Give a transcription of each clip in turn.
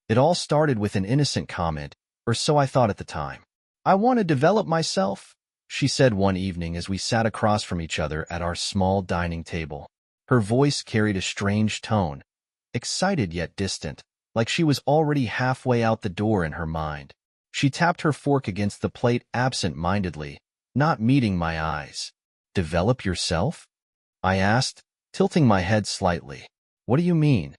It all started with an innocent comment, or so I thought at the time. "I want to develop myself," she said one evening as we sat across from each other at our small dining table. Her voice carried a strange tone, excited yet distant, like she was already halfway out the door in her mind. She tapped her fork against the plate absent-mindedly, not meeting my eyes. "Develop yourself?" I asked, tilting my head slightly. "What do you mean?"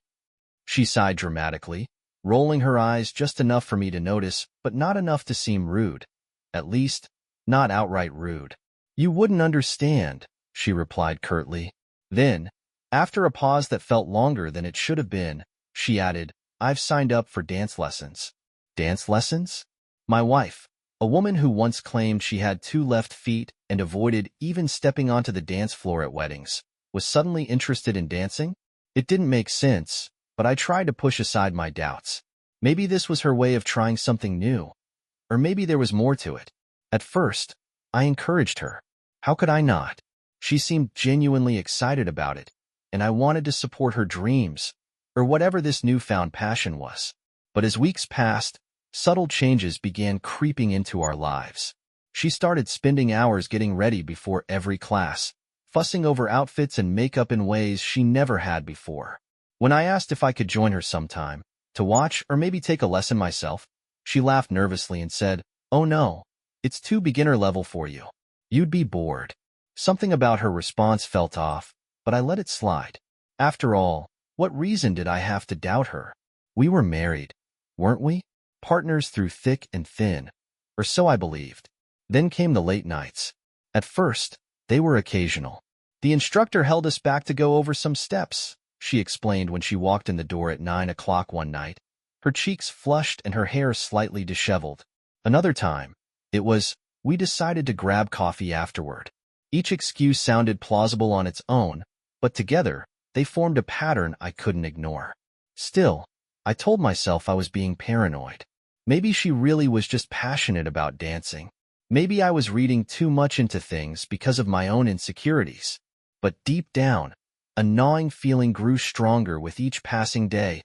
She sighed dramatically, rolling her eyes just enough for me to notice, but not enough to seem rude. At least, not outright rude. "You wouldn't understand," she replied curtly. Then, after a pause that felt longer than it should have been, she added, "I've signed up for dance lessons." Dance lessons? My wife, a woman who once claimed she had 2 left feet and avoided even stepping onto the dance floor at weddings, was suddenly interested in dancing? It didn't make sense, but I tried to push aside my doubts. Maybe this was her way of trying something new, or maybe there was more to it. At first, I encouraged her. How could I not? She seemed genuinely excited about it, and I wanted to support her dreams, or whatever this newfound passion was. But as weeks passed, subtle changes began creeping into our lives. She started spending hours getting ready before every class, fussing over outfits and makeup in ways she never had before. When I asked if I could join her sometime, to watch or maybe take a lesson myself, she laughed nervously and said, "Oh no, it's too beginner level for you. You'd be bored." Something about her response felt off, but I let it slide. After all, what reason did I have to doubt her? We were married, weren't we? Partners through thick and thin, or so I believed. Then came the late nights. At first, they were occasional. "The instructor held us back to go over some steps," she explained when she walked in the door at 9 o'clock one night, her cheeks flushed and her hair slightly disheveled. Another time, it was, "We decided to grab coffee afterward." Each excuse sounded plausible on its own, but together, they formed a pattern I couldn't ignore. Still, I told myself I was being paranoid. Maybe she really was just passionate about dancing. Maybe I was reading too much into things because of my own insecurities. But deep down, a gnawing feeling grew stronger with each passing day,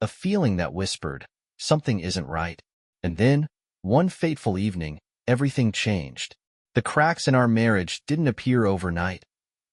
a feeling that whispered, something isn't right. And then, one fateful evening, everything changed. The cracks in our marriage didn't appear overnight.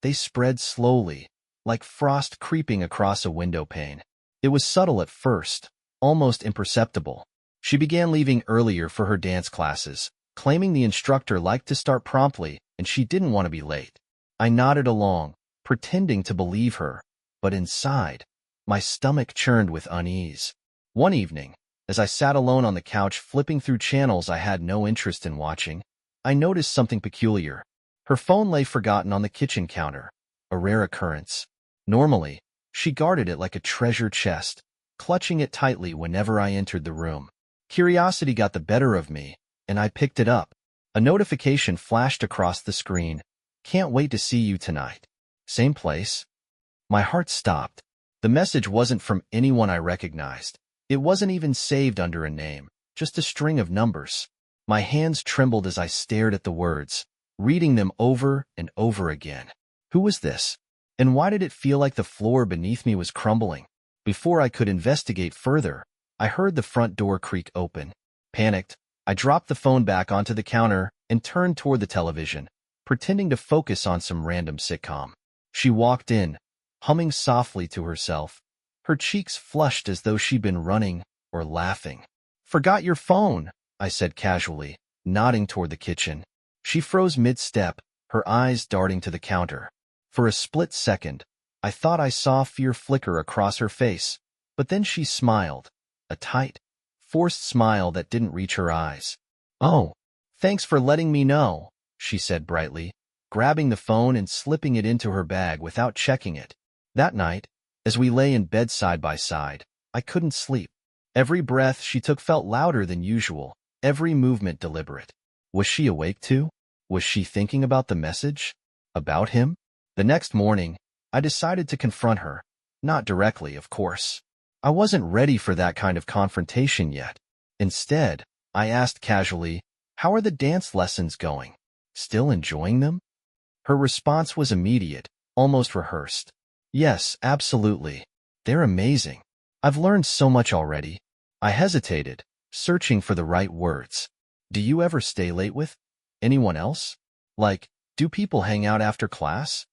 They spread slowly, like frost creeping across a window pane. It was subtle at first, almost imperceptible. She began leaving earlier for her dance classes, claiming the instructor liked to start promptly and she didn't want to be late. I nodded along, pretending to believe her, but inside, my stomach churned with unease. One evening, as I sat alone on the couch flipping through channels I had no interest in watching, I noticed something peculiar. Her phone lay forgotten on the kitchen counter, a rare occurrence. Normally, she guarded it like a treasure chest, clutching it tightly whenever I entered the room. Curiosity got the better of me, and I picked it up. A notification flashed across the screen. "Can't wait to see you tonight. Same place?" My heart stopped. The message wasn't from anyone I recognized. It wasn't even saved under a name, just a string of numbers. My hands trembled as I stared at the words, reading them over and over again. Who was this? And why did it feel like the floor beneath me was crumbling? Before I could investigate further, I heard the front door creak open. Panicked, I dropped the phone back onto the counter and turned toward the television, pretending to focus on some random sitcom. She walked in, humming softly to herself, her cheeks flushed as though she'd been running or laughing. "Forgot your phone," I said casually, nodding toward the kitchen. She froze mid-step, her eyes darting to the counter. For a split second, I thought I saw fear flicker across her face, but then she smiled, a tight, forced smile that didn't reach her eyes. "Oh, thanks for letting me know," she said brightly, grabbing the phone and slipping it into her bag without checking it. That night, as we lay in bed side by side, I couldn't sleep. Every breath she took felt louder than usual, every movement deliberate. Was she awake too? Was she thinking about the message? About him? The next morning, I decided to confront her. Not directly, of course. I wasn't ready for that kind of confrontation yet. Instead, I asked casually, "How are the dance lessons going? Still enjoying them?" Her response was immediate, almost rehearsed. "Yes, absolutely. They're amazing. I've learned so much already." I hesitated, searching for the right words. Do you ever stay late with anyone else? Like, do people hang out after class?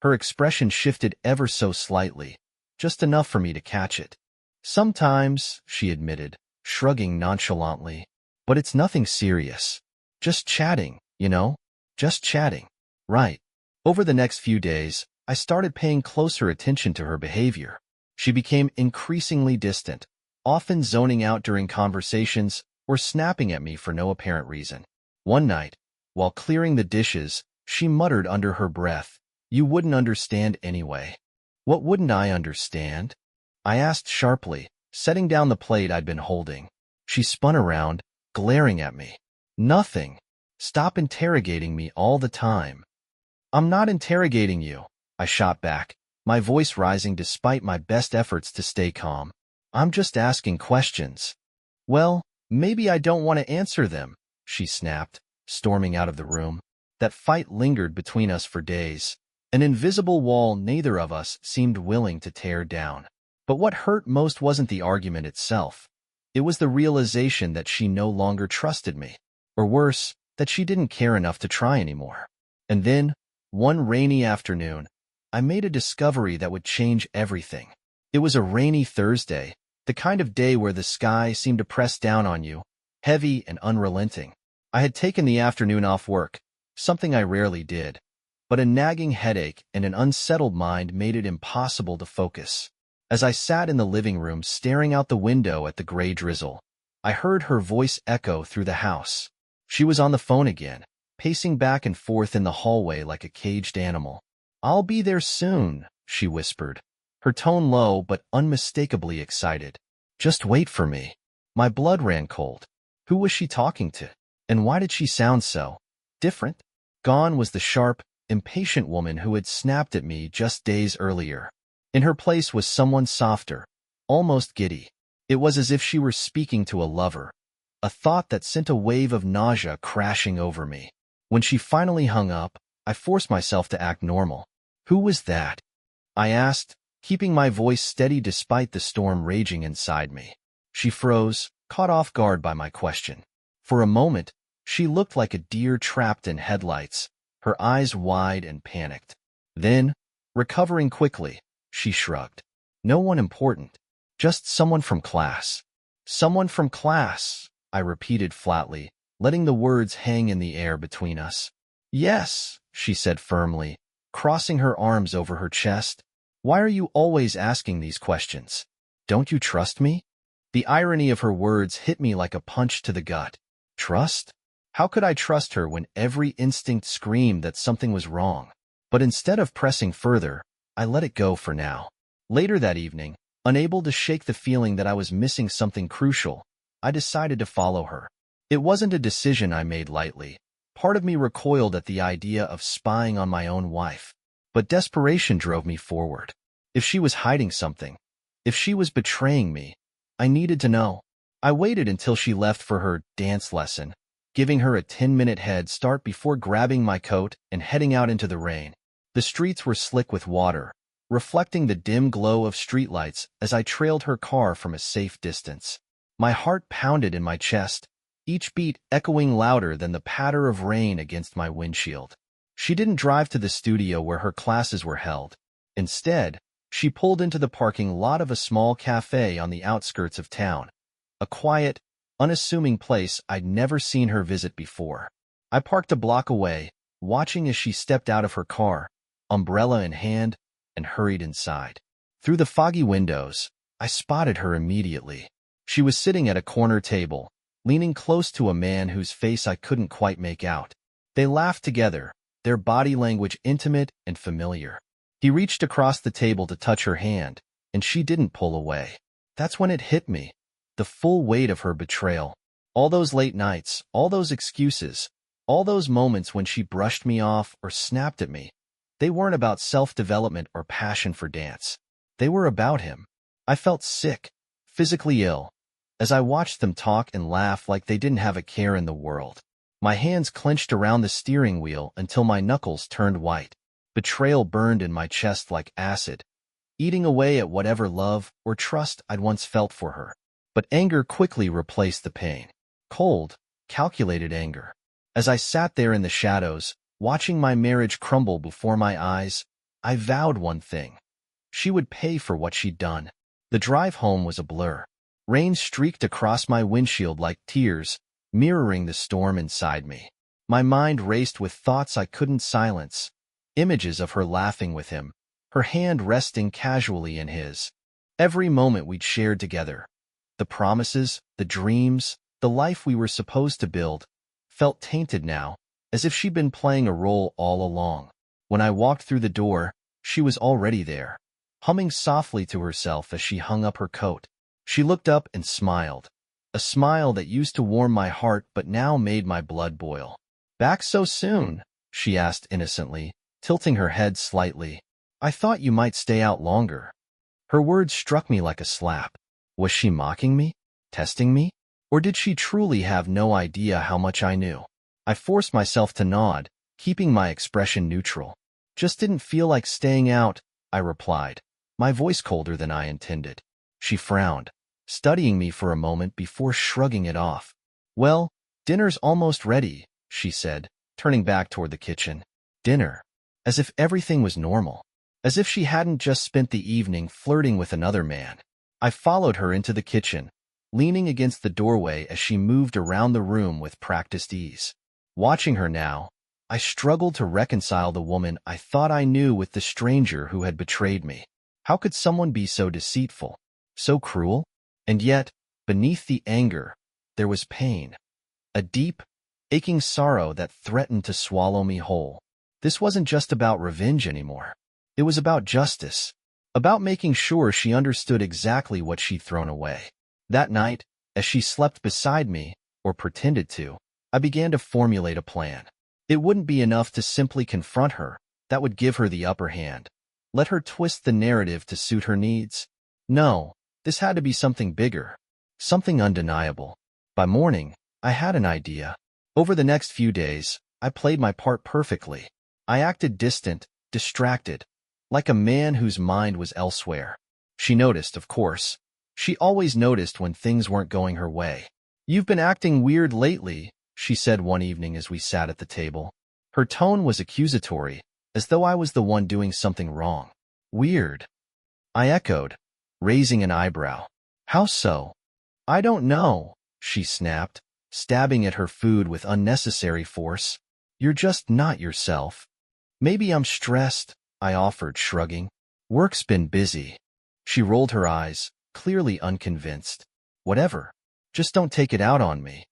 Her expression shifted ever so slightly, just enough for me to catch it. Sometimes, she admitted, shrugging nonchalantly. But it's nothing serious. Just chatting, you know? Just chatting. Right. Over the next few days, I started paying closer attention to her behavior. She became increasingly distant, often zoning out during conversations or snapping at me for no apparent reason. One night, while clearing the dishes, she muttered under her breath, "You wouldn't understand anyway." What wouldn't I understand? I asked sharply, setting down the plate I'd been holding. She spun around, glaring at me. Nothing. Stop interrogating me all the time. I'm not interrogating you, I shot back, my voice rising despite my best efforts to stay calm. I'm just asking questions. Well, maybe I don't want to answer them, she snapped, storming out of the room. That fight lingered between us for days, an invisible wall neither of us seemed willing to tear down. But what hurt most wasn't the argument itself. It was the realization that she no longer trusted me. Or worse, that she didn't care enough to try anymore. And then, one rainy afternoon, I made a discovery that would change everything. It was a rainy Thursday, the kind of day where the sky seemed to press down on you, heavy and unrelenting. I had taken the afternoon off work, something I rarely did, but a nagging headache and an unsettled mind made it impossible to focus. As I sat in the living room staring out the window at the gray drizzle, I heard her voice echo through the house. She was on the phone again, pacing back and forth in the hallway like a caged animal. "I'll be there soon," she whispered, her tone low but unmistakably excited. "Just wait for me." My blood ran cold. Who was she talking to? And why did she sound so different? Gone was the sharp, impatient woman who had snapped at me just days earlier. In her place was someone softer, almost giddy. It was as if she were speaking to a lover, a thought that sent a wave of nausea crashing over me. When she finally hung up, I forced myself to act normal. "Who was that?" I asked, keeping my voice steady despite the storm raging inside me. She froze, caught off guard by my question. For a moment, she looked like a deer trapped in headlights, her eyes wide and panicked. Then, recovering quickly, she shrugged. "No one important. Just someone from class." "Someone from class," I repeated flatly, letting the words hang in the air between us. "Yes," she said firmly, crossing her arms over her chest. "Why are you always asking these questions? Don't you trust me?" The irony of her words hit me like a punch to the gut. Trust? How could I trust her when every instinct screamed that something was wrong? But instead of pressing further, I let it go for now. Later that evening, unable to shake the feeling that I was missing something crucial, I decided to follow her. It wasn't a decision I made lightly. Part of me recoiled at the idea of spying on my own wife. But desperation drove me forward. If she was hiding something, if she was betraying me, I needed to know. I waited until she left for her dance lesson, giving her a 10-minute head start before grabbing my coat and heading out into the rain. The streets were slick with water, reflecting the dim glow of streetlights as I trailed her car from a safe distance. My heart pounded in my chest, each beat echoing louder than the patter of rain against my windshield. She didn't drive to the studio where her classes were held. Instead, she pulled into the parking lot of a small cafe on the outskirts of town, a quiet, unassuming place I'd never seen her visit before. I parked a block away, watching as she stepped out of her car, umbrella in hand, and hurried inside. Through the foggy windows, I spotted her immediately. She was sitting at a corner table, leaning close to a man whose face I couldn't quite make out. They laughed together, their body language intimate and familiar. He reached across the table to touch her hand, and she didn't pull away. That's when it hit me, the full weight of her betrayal. All those late nights, all those excuses, all those moments when she brushed me off or snapped at me, they weren't about self-development or passion for dance. They were about him. I felt sick, physically ill, as I watched them talk and laugh like they didn't have a care in the world. My hands clenched around the steering wheel until my knuckles turned white. Betrayal burned in my chest like acid, eating away at whatever love or trust I'd once felt for her. But anger quickly replaced the pain. Cold, calculated anger. As I sat there in the shadows, watching my marriage crumble before my eyes, I vowed one thing. She would pay for what she'd done. The drive home was a blur. Rain streaked across my windshield like tears, mirroring the storm inside me. My mind raced with thoughts I couldn't silence, images of her laughing with him, her hand resting casually in his. Every moment we'd shared together, the promises, the dreams, the life we were supposed to build, felt tainted now, as if she'd been playing a role all along. When I walked through the door, she was already there, humming softly to herself as she hung up her coat. She looked up and smiled, a smile that used to warm my heart but now made my blood boil. "Back so soon?" she asked innocently, tilting her head slightly. "I thought you might stay out longer." Her words struck me like a slap. Was she mocking me? Testing me? Or did she truly have no idea how much I knew? I forced myself to nod, keeping my expression neutral. "Just didn't feel like staying out," I replied, my voice colder than I intended. She frowned, studying me for a moment before shrugging it off. "Well, dinner's almost ready," she said, turning back toward the kitchen. Dinner. As if everything was normal. As if she hadn't just spent the evening flirting with another man. I followed her into the kitchen, leaning against the doorway as she moved around the room with practiced ease. Watching her now, I struggled to reconcile the woman I thought I knew with the stranger who had betrayed me. How could someone be so deceitful, so cruel? And yet, beneath the anger, there was pain. A deep, aching sorrow that threatened to swallow me whole. This wasn't just about revenge anymore. It was about justice. About making sure she understood exactly what she'd thrown away. That night, as she slept beside me, or pretended to, I began to formulate a plan. It wouldn't be enough to simply confront her. That would give her the upper hand. Let her twist the narrative to suit her needs. No, this had to be something bigger. Something undeniable. By morning, I had an idea. Over the next few days, I played my part perfectly. I acted distant, distracted, like a man whose mind was elsewhere. She noticed, of course. She always noticed when things weren't going her way. "You've been acting weird lately," she said one evening as we sat at the table. Her tone was accusatory, as though I was the one doing something wrong. "Weird?" I echoed, raising an eyebrow. "How so?" "I don't know," she snapped, stabbing at her food with unnecessary force. "You're just not yourself." "Maybe I'm stressed," I offered, shrugging. "Work's been busy." She rolled her eyes, clearly unconvinced. "Whatever. Just don't take it out on me."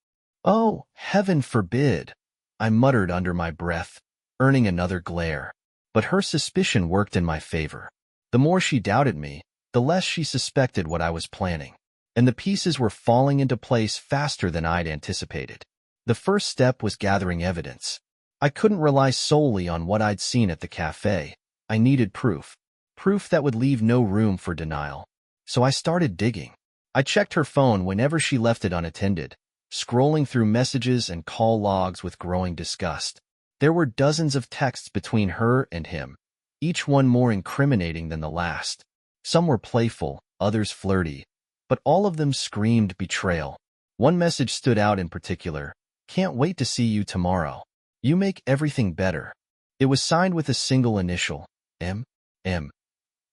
"Oh, heaven forbid," I muttered under my breath, earning another glare. But her suspicion worked in my favor. The more she doubted me, the less she suspected what I was planning. And the pieces were falling into place faster than I'd anticipated. The first step was gathering evidence. I couldn't rely solely on what I'd seen at the cafe. I needed proof. Proof that would leave no room for denial. So I started digging. I checked her phone whenever she left it unattended, scrolling through messages and call logs with growing disgust. There were dozens of texts between her and him, each one more incriminating than the last. Some were playful, others flirty, but all of them screamed betrayal. One message stood out in particular. "Can't wait to see you tomorrow. You make everything better." It was signed with a single initial, M. M.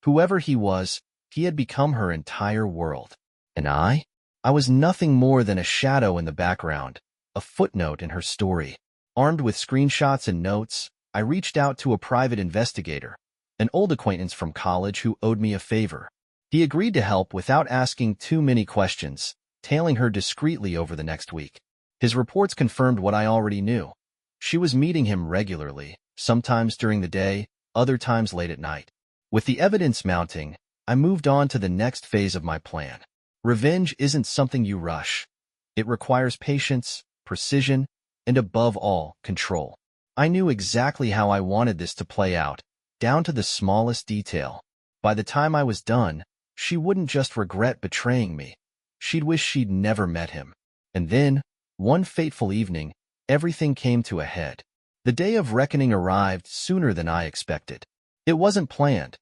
Whoever he was, he had become her entire world. And I was nothing more than a shadow in the background, a footnote in her story. Armed with screenshots and notes, I reached out to a private investigator, an old acquaintance from college who owed me a favor. He agreed to help without asking too many questions, tailing her discreetly over the next week. His reports confirmed what I already knew. She was meeting him regularly, sometimes during the day, other times late at night. With the evidence mounting, I moved on to the next phase of my plan. Revenge isn't something you rush. It requires patience, precision, and above all, control. I knew exactly how I wanted this to play out, down to the smallest detail. By the time I was done, she wouldn't just regret betraying me. She'd wish she'd never met him. And then, one fateful evening, everything came to a head. The day of reckoning arrived sooner than I expected. It wasn't planned.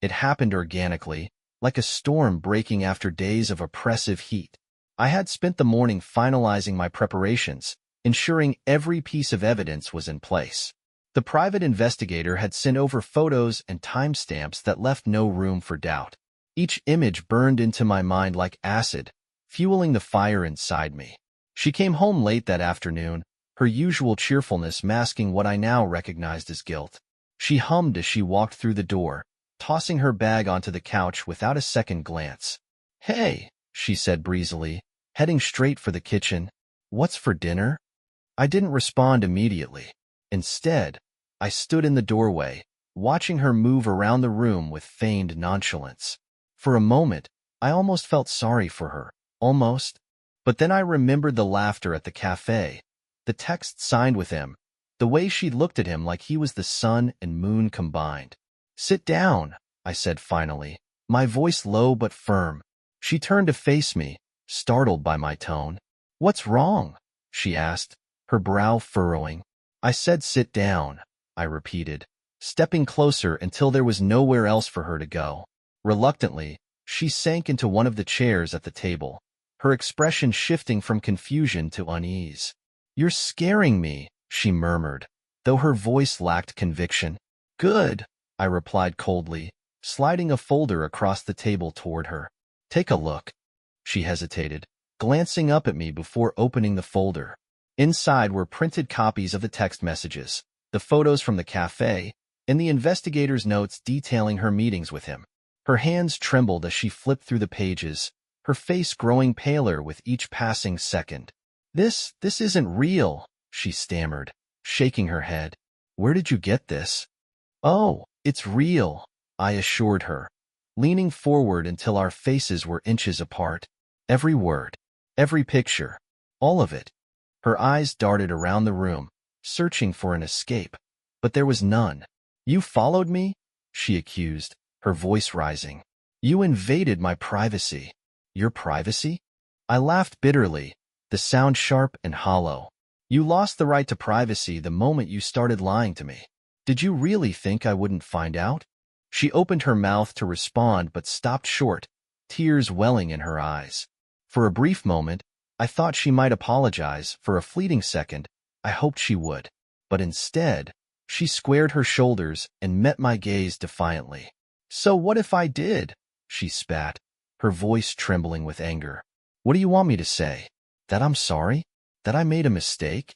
It happened organically, like a storm breaking after days of oppressive heat. I had spent the morning finalizing my preparations, ensuring every piece of evidence was in place. The private investigator had sent over photos and timestamps that left no room for doubt. Each image burned into my mind like acid, fueling the fire inside me. She came home late that afternoon, her usual cheerfulness masking what I now recognized as guilt. She hummed as she walked through the door, tossing her bag onto the couch without a second glance. "Hey," she said breezily, heading straight for the kitchen. "What's for dinner?" I didn't respond immediately. Instead, I stood in the doorway, watching her move around the room with feigned nonchalance. For a moment, I almost felt sorry for her. Almost. But then I remembered the laughter at the cafe, the text signed with him, the way she looked at him like he was the sun and moon combined. "Sit down," I said finally, my voice low but firm. She turned to face me, startled by my tone. "What's wrong?" she asked, her brow furrowing. I said sit down, I repeated, stepping closer until there was nowhere else for her to go. Reluctantly, she sank into one of the chairs at the table, her expression shifting from confusion to unease. "You're scaring me," she murmured, though her voice lacked conviction. "Good," I replied coldly, sliding a folder across the table toward her. "Take a look." She hesitated, glancing up at me before opening the folder. Inside were printed copies of the text messages, the photos from the cafe, and the investigator's notes detailing her meetings with him. Her hands trembled as she flipped through the pages, her face growing paler with each passing second. This isn't real," she stammered, shaking her head. "Where did you get this?" "Oh, it's real," I assured her, leaning forward until our faces were inches apart. "Every word, every picture, all of it." Her eyes darted around the room, searching for an escape, but there was none. "You followed me?" she accused, her voice rising. "You invaded my privacy." "Your privacy?" I laughed bitterly, the sound sharp and hollow. "You lost the right to privacy the moment you started lying to me. Did you really think I wouldn't find out?" She opened her mouth to respond but stopped short, tears welling in her eyes. For a brief moment, I thought she might apologize. For a fleeting second, I hoped she would. But instead, she squared her shoulders and met my gaze defiantly. "So what if I did?" she spat, her voice trembling with anger. "What do you want me to say? That I'm sorry? That I made a mistake?"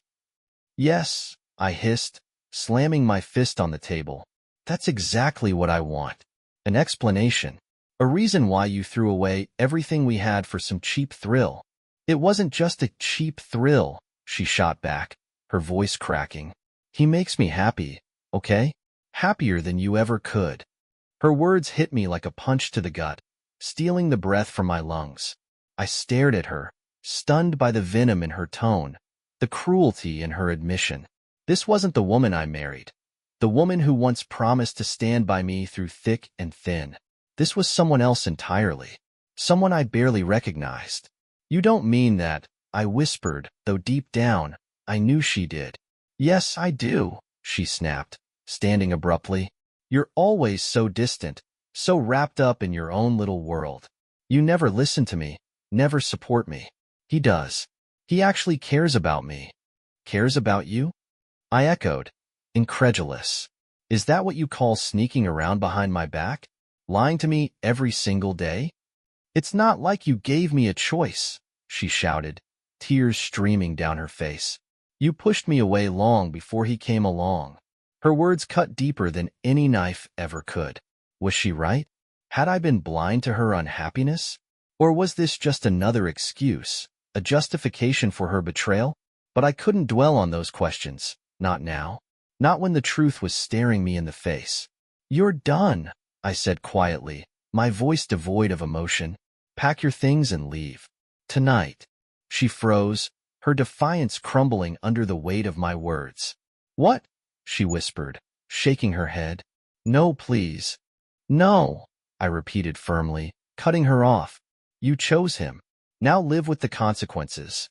"Yes," I hissed, slamming my fist on the table. "That's exactly what I want. An explanation. A reason why you threw away everything we had for some cheap thrill." "It wasn't just a cheap thrill," she shot back, her voice cracking. "He makes me happy, okay? Happier than you ever could." Her words hit me like a punch to the gut, stealing the breath from my lungs. I stared at her, stunned by the venom in her tone, the cruelty in her admission. This wasn't the woman I married, the woman who once promised to stand by me through thick and thin. This was someone else entirely, someone I barely recognized. "You don't mean that," I whispered, though deep down, I knew she did. "Yes, I do," she snapped, standing abruptly. "You're always so distant, so wrapped up in your own little world. You never listen to me, never support me. He does. He actually cares about me." "Cares about you?" I echoed, incredulous. "Is that what you call sneaking around behind my back? Lying to me every single day?" "It's not like you gave me a choice," she shouted, tears streaming down her face. "You pushed me away long before he came along." Her words cut deeper than any knife ever could. Was she right? Had I been blind to her unhappiness? Or was this just another excuse, a justification for her betrayal? But I couldn't dwell on those questions, not now. Not when the truth was staring me in the face. "You're done," I said quietly, my voice devoid of emotion. "Pack your things and leave. Tonight." She froze, her defiance crumbling under the weight of my words. "What?" she whispered, shaking her head. "No, please." "No," I repeated firmly, cutting her off. "You chose him. Now live with the consequences."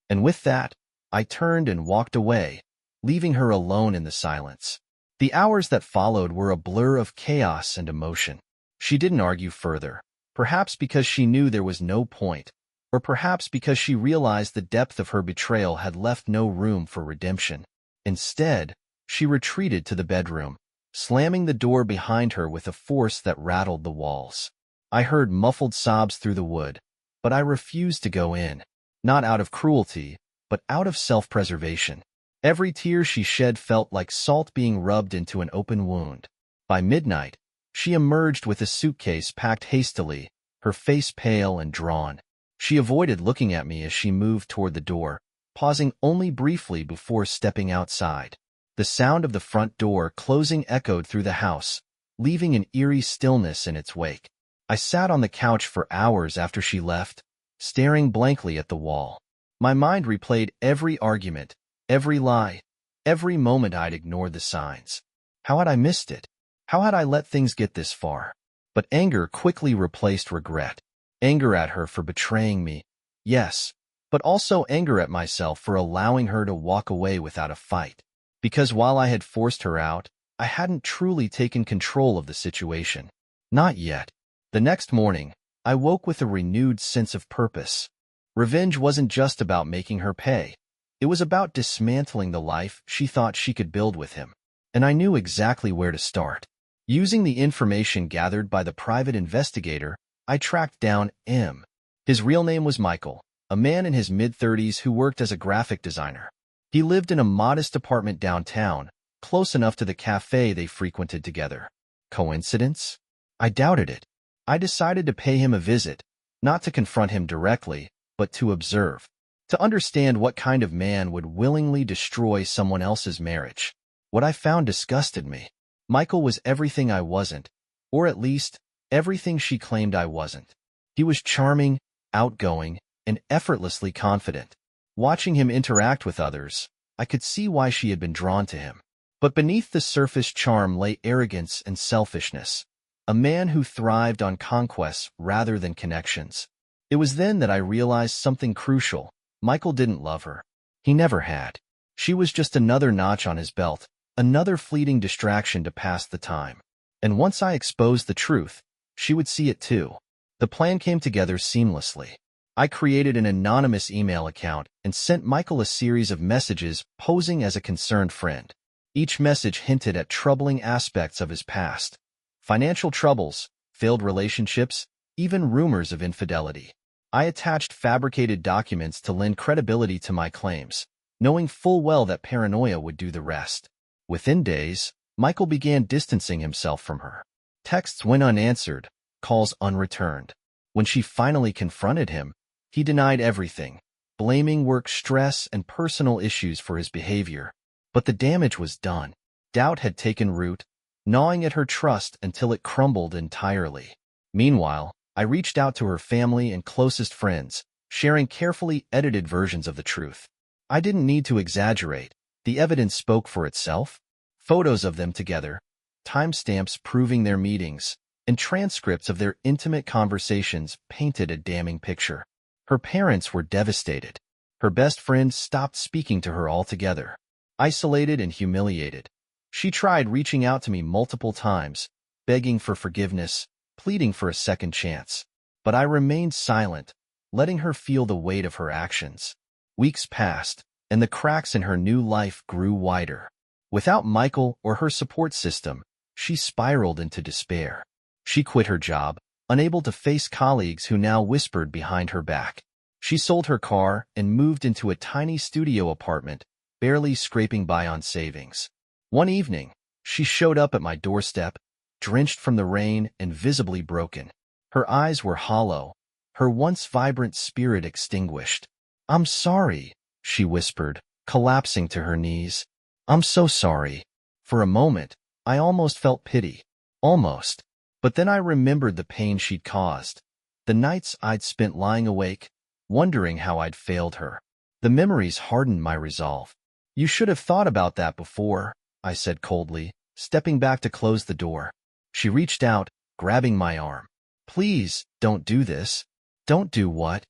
And with that, I turned and walked away, leaving her alone in the silence. The hours that followed were a blur of chaos and emotion. She didn't argue further, perhaps because she knew there was no point, or perhaps because she realized the depth of her betrayal had left no room for redemption. Instead, she retreated to the bedroom, slamming the door behind her with a force that rattled the walls. I heard muffled sobs through the wood, but I refused to go in, not out of cruelty, but out of self-preservation. Every tear she shed felt like salt being rubbed into an open wound. By midnight, she emerged with a suitcase packed hastily, her face pale and drawn. She avoided looking at me as she moved toward the door, pausing only briefly before stepping outside. The sound of the front door closing echoed through the house, leaving an eerie stillness in its wake. I sat on the couch for hours after she left, staring blankly at the wall. My mind replayed every argument, every lie, every moment I'd ignored the signs. How had I missed it? How had I let things get this far? But anger quickly replaced regret. Anger at her for betraying me, yes, but also anger at myself for allowing her to walk away without a fight. Because while I had forced her out, I hadn't truly taken control of the situation. Not yet. The next morning, I woke with a renewed sense of purpose. Revenge wasn't just about making her pay. It was about dismantling the life she thought she could build with him. And I knew exactly where to start. Using the information gathered by the private investigator, I tracked down M. His real name was Michael, a man in his mid-30s who worked as a graphic designer. He lived in a modest apartment downtown, close enough to the cafe they frequented together. Coincidence? I doubted it. I decided to pay him a visit, not to confront him directly, but to observe, to understand what kind of man would willingly destroy someone else's marriage. What I found disgusted me. Michael was everything I wasn't, or at least, everything she claimed I wasn't. He was charming, outgoing, and effortlessly confident. Watching him interact with others, I could see why she had been drawn to him. But beneath the surface charm lay arrogance and selfishness. A man who thrived on conquests rather than connections. It was then that I realized something crucial. Michael didn't love her. He never had. She was just another notch on his belt, another fleeting distraction to pass the time. And once I exposed the truth, she would see it too. The plan came together seamlessly. I created an anonymous email account and sent Michael a series of messages posing as a concerned friend. Each message hinted at troubling aspects of his past. Financial troubles, failed relationships, even rumors of infidelity. I attached fabricated documents to lend credibility to my claims, knowing full well that paranoia would do the rest. Within days, Michael began distancing himself from her. Texts went unanswered, calls unreturned. When she finally confronted him, he denied everything, blaming work stress and personal issues for his behavior. But the damage was done. Doubt had taken root, gnawing at her trust until it crumbled entirely. Meanwhile, I reached out to her family and closest friends, sharing carefully edited versions of the truth. I didn't need to exaggerate. The evidence spoke for itself. Photos of them together, timestamps proving their meetings, and transcripts of their intimate conversations painted a damning picture. Her parents were devastated. Her best friend stopped speaking to her altogether. Isolated and humiliated. She tried reaching out to me multiple times, begging for forgiveness, pleading for a second chance. But I remained silent, letting her feel the weight of her actions. Weeks passed, and the cracks in her new life grew wider. Without Michael or her support system, she spiraled into despair. She quit her job, unable to face colleagues who now whispered behind her back. She sold her car and moved into a tiny studio apartment, barely scraping by on savings. One evening, she showed up at my doorstep, drenched from the rain and visibly broken. Her eyes were hollow, her once vibrant spirit extinguished. "I'm sorry," she whispered, collapsing to her knees. "I'm so sorry." For a moment, I almost felt pity. Almost. But then I remembered the pain she'd caused. The nights I'd spent lying awake, wondering how I'd failed her. The memories hardened my resolve. "You should have thought about that before," I said coldly, stepping back to close the door. She reached out, grabbing my arm. "Please, don't do this." "Don't do what?"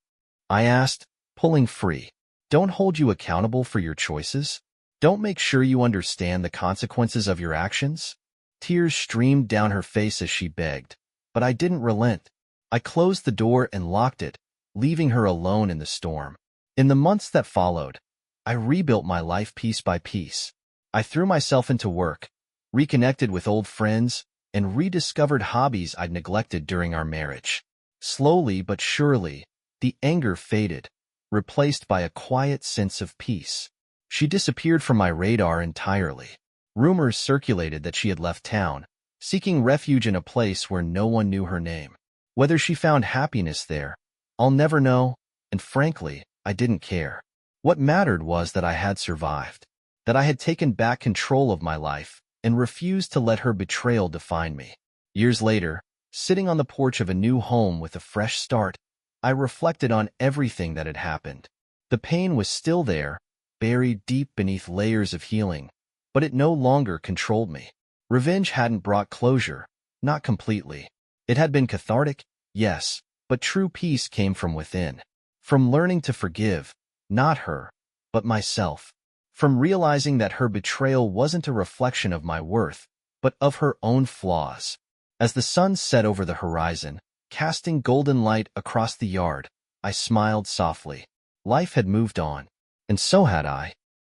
I asked, pulling free. "Don't hold you accountable for your choices? Don't make sure you understand the consequences of your actions?" Tears streamed down her face as she begged, but I didn't relent. I closed the door and locked it, leaving her alone in the storm. In the months that followed, I rebuilt my life piece by piece. I threw myself into work, reconnected with old friends, and rediscovered hobbies I'd neglected during our marriage. Slowly but surely, the anger faded, replaced by a quiet sense of peace. She disappeared from my radar entirely. Rumors circulated that she had left town, seeking refuge in a place where no one knew her name. Whether she found happiness there, I'll never know, and frankly, I didn't care. What mattered was that I had survived, that I had taken back control of my life and refused to let her betrayal define me. Years later, sitting on the porch of a new home with a fresh start, I reflected on everything that had happened. The pain was still there, buried deep beneath layers of healing, but it no longer controlled me. Revenge hadn't brought closure, not completely. It had been cathartic, yes, but true peace came from within. From learning to forgive, not her, but myself. From realizing that her betrayal wasn't a reflection of my worth, but of her own flaws. As the sun set over the horizon, casting golden light across the yard, I smiled softly. Life had moved on, and so had I.